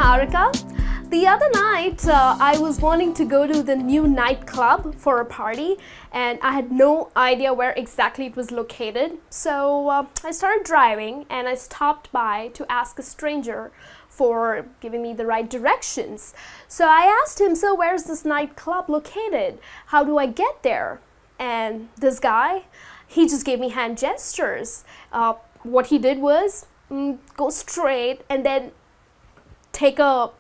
Niharika. The other night, I was wanting to go to the new nightclub for a party, and I had no idea where exactly it was located. So I started driving, and I stopped by to ask a stranger for giving me the right directions. So I asked him, "So where's this nightclub located? How do I get there?" And this guy, he just gave me hand gestures. What he did was go straight and then take a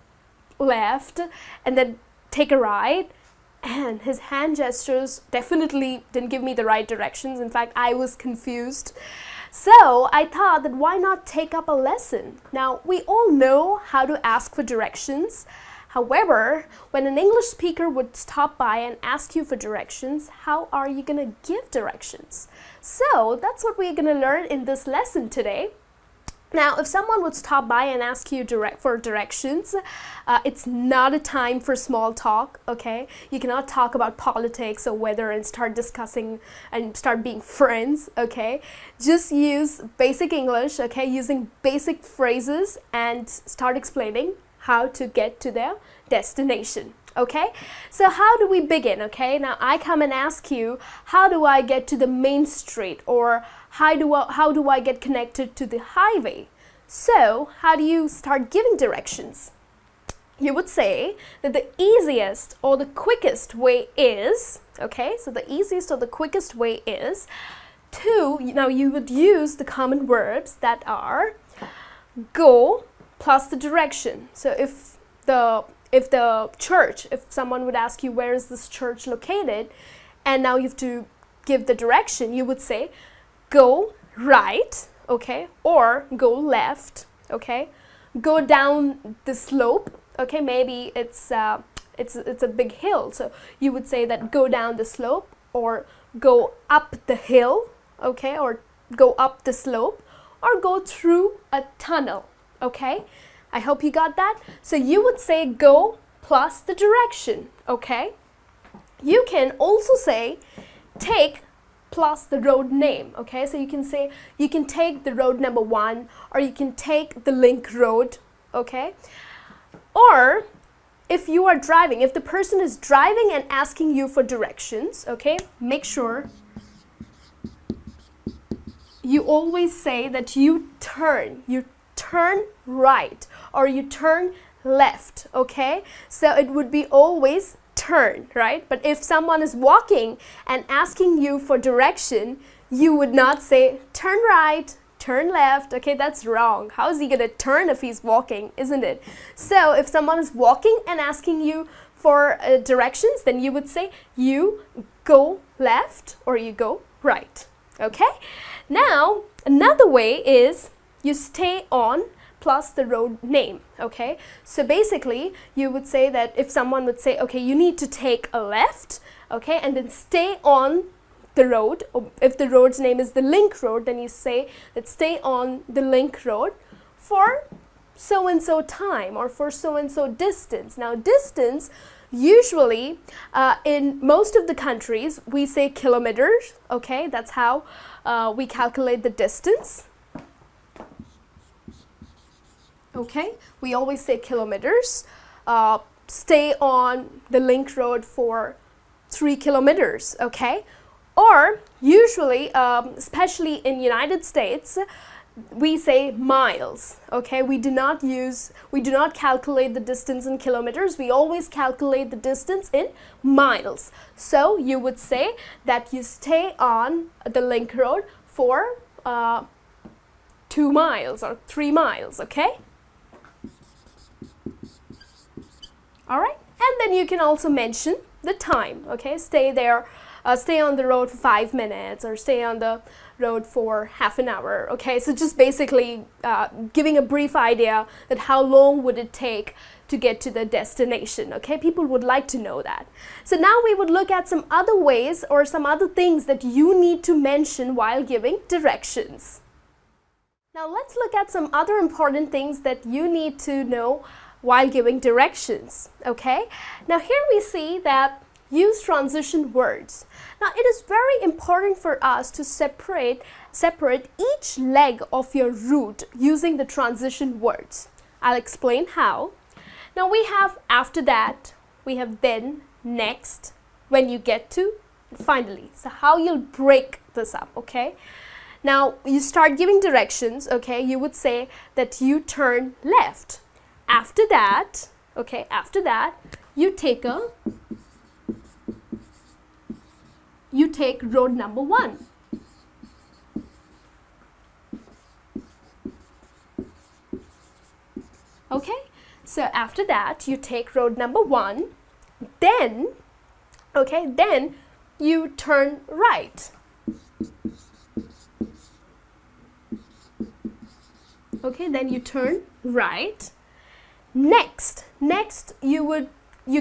left and then take a right, and his hand gestures definitely didn't give me the right directions. In fact, I was confused. So I thought that why not take up a lesson? Now, we all know how to ask for directions. However, when an English speaker would stop by and ask you for directions, how are you going to give directions? So that's what we're going to learn in this lesson today. Now, if someone would stop by and ask you for directions, it's not a time for small talk, okay? You cannot talk about politics or weather and start discussing and start being friends, okay? Just use basic English, okay? Using basic phrases and start explaining how to get to their destination. Okay, so how do we begin? Okay, now I come and ask you, how do I get to the main street, or how do I get connected to the highway? So how do you start giving directions? You would say that the easiest or the quickest way is, okay, so the easiest or the quickest way is to, now you would use the common verbs that are go plus the direction. So if someone would ask you, where is this church located, and now you have to give the direction, you would say go right, okay, or go left, okay, go down the slope, okay, maybe it's a big hill, so you would say that go down the slope, or go up the hill, okay, or go up the slope, or go through a tunnel, okay. I hope you got that. So you would say go plus the direction, okay? You can also say take plus the road name, okay? So you can say, you can take the road number 1, or you can take the link road, okay? Or if you are driving, if the person is driving and asking you for directions, okay, make sure you always say that you turn right, or you turn left, okay? So it would be always turn, right? But if someone is walking and asking you for direction, you would not say turn right, turn left, okay? That's wrong. How is he gonna turn if he's walking, isn't it? So if someone is walking and asking you for directions, then you would say you go left or you go right, okay? Now, another way is you stay on plus the road name, okay? So basically, you would say that if someone would say, okay, you need to take a left, okay, and then stay on the road, or if the road's name is the link road, then you say that stay on the link road for so-and-so time, or for so-and-so distance. Now, distance, usually, in most of the countries, we say kilometers, okay? That's how we calculate the distance. Okay, we always say kilometers. Stay on the link road for 3 kilometers, okay? Or usually, especially in United States, we say miles, okay? We do not calculate the distance in kilometers. We always calculate the distance in miles. So you would say that you stay on the link road for 2 miles or 3 miles, okay? All right, and then you can also mention the time, okay? Stay on the road for 5 minutes, or stay on the road for half an hour, okay? So just basically giving a brief idea that how long would it take to get to the destination, okay? People would like to know that. So now we would look at some other ways or some other things that you need to mention while giving directions. Now let's look at some other important things that you need to know while giving directions, okay? Now here we see that use transition words. Now it is very important for us to separate each leg of your route using the transition words. I'll explain how. Now we have after that, we have then, next, when you get to, finally. So how you'll break this up, okay? Now you start giving directions, okay? You would say that you turn left. After that, okay, after that, you take road number 1. Okay, so after that, you take road number 1, then, okay, then you turn right. Okay, then you turn right. Next you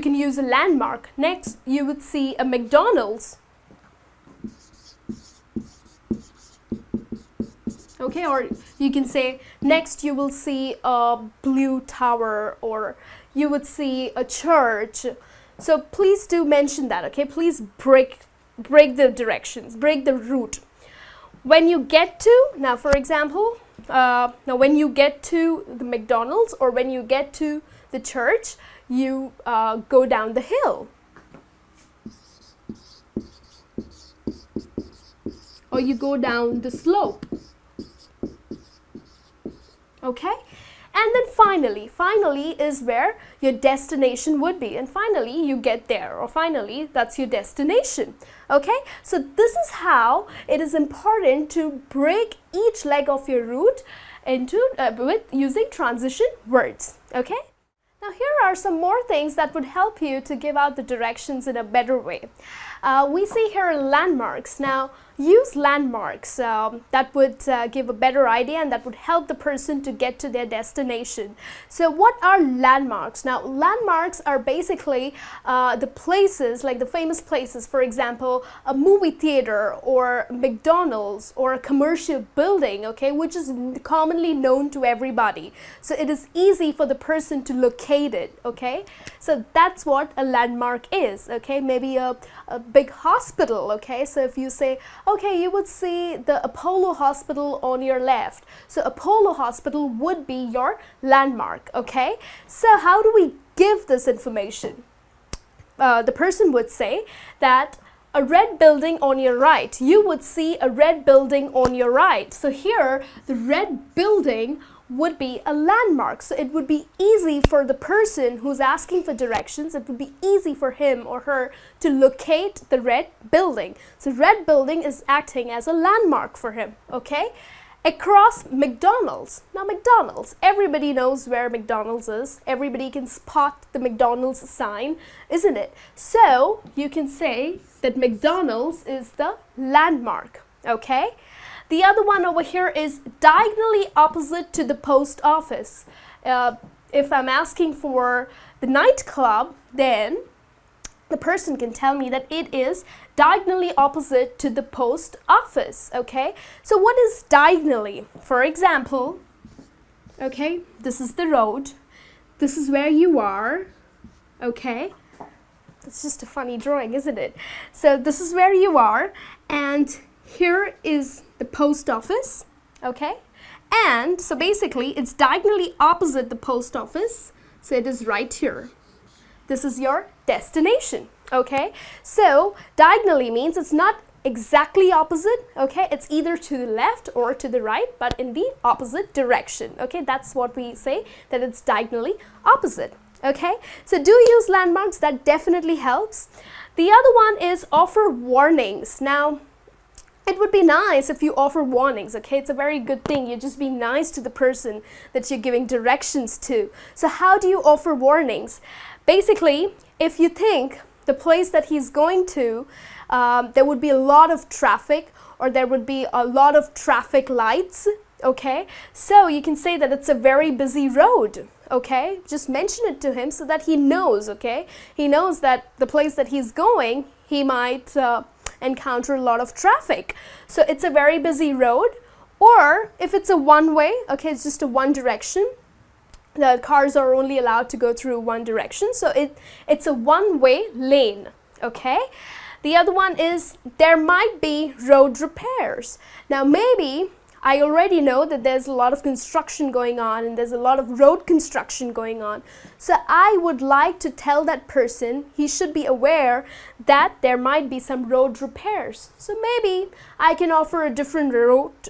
can use a landmark. Next, you would see a McDonald's. Okay, or you can say next you will see a blue tower, or you would see a church. So please do mention that, okay? Please break the directions, break the route. When you get to, now for example, when you get to the McDonald's or when you get to the church, you go down the hill. Or you go down the slope. Okay? And then finally is where your destination would be. And finally, you get there, or finally, that's your destination. Okay? So this is how it is important to break each leg of your route into with using transition words. Okay? Now here are some more things that would help you to give out the directions in a better way. We see here landmarks. Now use landmarks that would give a better idea and that would help the person to get to their destination. So what are landmarks? Now landmarks are basically the places, like the famous places, for example, a movie theater or McDonald's or a commercial building, okay, which is commonly known to everybody. So it is easy for the person to locate it, okay. So that's what a landmark is, okay. Maybe a big hospital, okay. So if you say, okay, you would see the Apollo Hospital on your left. So Apollo Hospital would be your landmark, okay. So how do we give this information? The person would say that a red building on your right. You would see a red building on your right. So here, the red building would be a landmark. So it would be easy for the person who's asking for directions, it would be easy for him or her to locate the red building. So red building is acting as a landmark for him, okay? Across McDonald's. Now McDonald's, everybody knows where McDonald's is. Everybody can spot the McDonald's sign, isn't it? So you can say that McDonald's is the landmark, okay? The other one over here is diagonally opposite to the post office. If I'm asking for the nightclub, then the person can tell me that it is diagonally opposite to the post office, okay? So what is diagonally? For example, okay, this is the road. This is where you are, okay? It's just a funny drawing, isn't it? So this is where you are, and here is the post office, okay? And so basically it's diagonally opposite the post office, so it is right here. This is your destination, okay? So diagonally means it's not exactly opposite, okay? It's either to the left or to the right, but in the opposite direction, okay? That's what we say, that it's diagonally opposite, okay? So do use landmarks, that definitely helps. The other one is offer warnings. Now, it would be nice if you offer warnings, okay? It's a very good thing. You just be nice to the person that you're giving directions to. So how do you offer warnings? Basically, if you think the place that he's going to, there would be a lot of traffic, or there would be a lot of traffic lights, okay? So you can say that it's a very busy road, okay? Just mention it to him so that he knows, okay? He knows that the place that he's going, he might encounter a lot of traffic. So it's a very busy road. Or if it's a one-way, okay, it's just a one direction. The cars are only allowed to go through one direction. So it's a one-way lane, okay? The other one is there might be road repairs. Now maybe I already know that there's a lot of construction going on and there's a lot of road construction going on. So I would like to tell that person he should be aware that there might be some road repairs. So maybe I can offer a different route,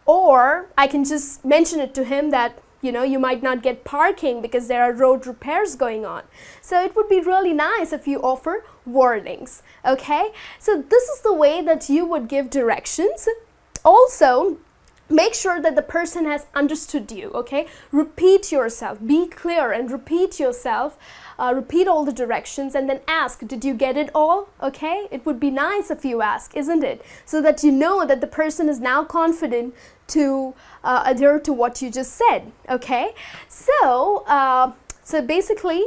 or I can just mention it to him that you might not get parking because there are road repairs going on. So it would be really nice if you offer warnings, okay? So this is the way that you would give directions. Also, make sure that the person has understood you, okay? Repeat yourself, be clear and repeat yourself. Repeat all the directions and then ask, did you get it all? Okay, it would be nice if you ask, isn't it? So that you know that the person is now confident to adhere to what you just said, okay? So basically,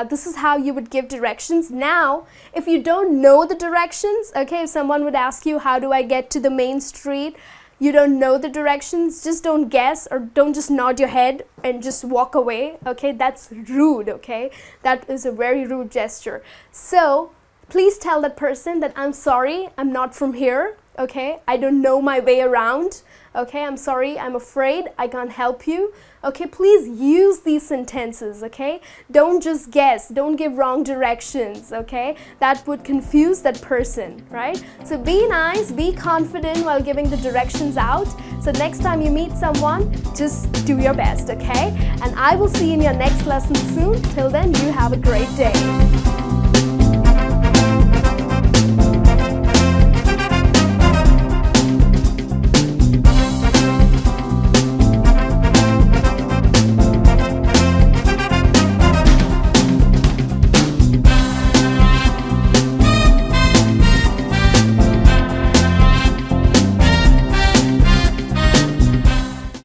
this is how you would give directions. Now, if you don't know the directions, okay, if someone would ask you, how do I get to the main street? You don't know the directions, just don't guess or don't just nod your head and just walk away, okay? That's rude, okay? That is a very rude gesture. So please tell that person that I'm sorry, I'm not from here, okay? I don't know my way around, okay? I'm sorry, I'm afraid, I can't help you. Okay, please use these sentences, okay? Don't just guess, don't give wrong directions, okay? That would confuse that person, right? So be nice, be confident while giving the directions out. So next time you meet someone, just do your best, okay? And I will see you in your next lesson soon. Till then, you have a great day.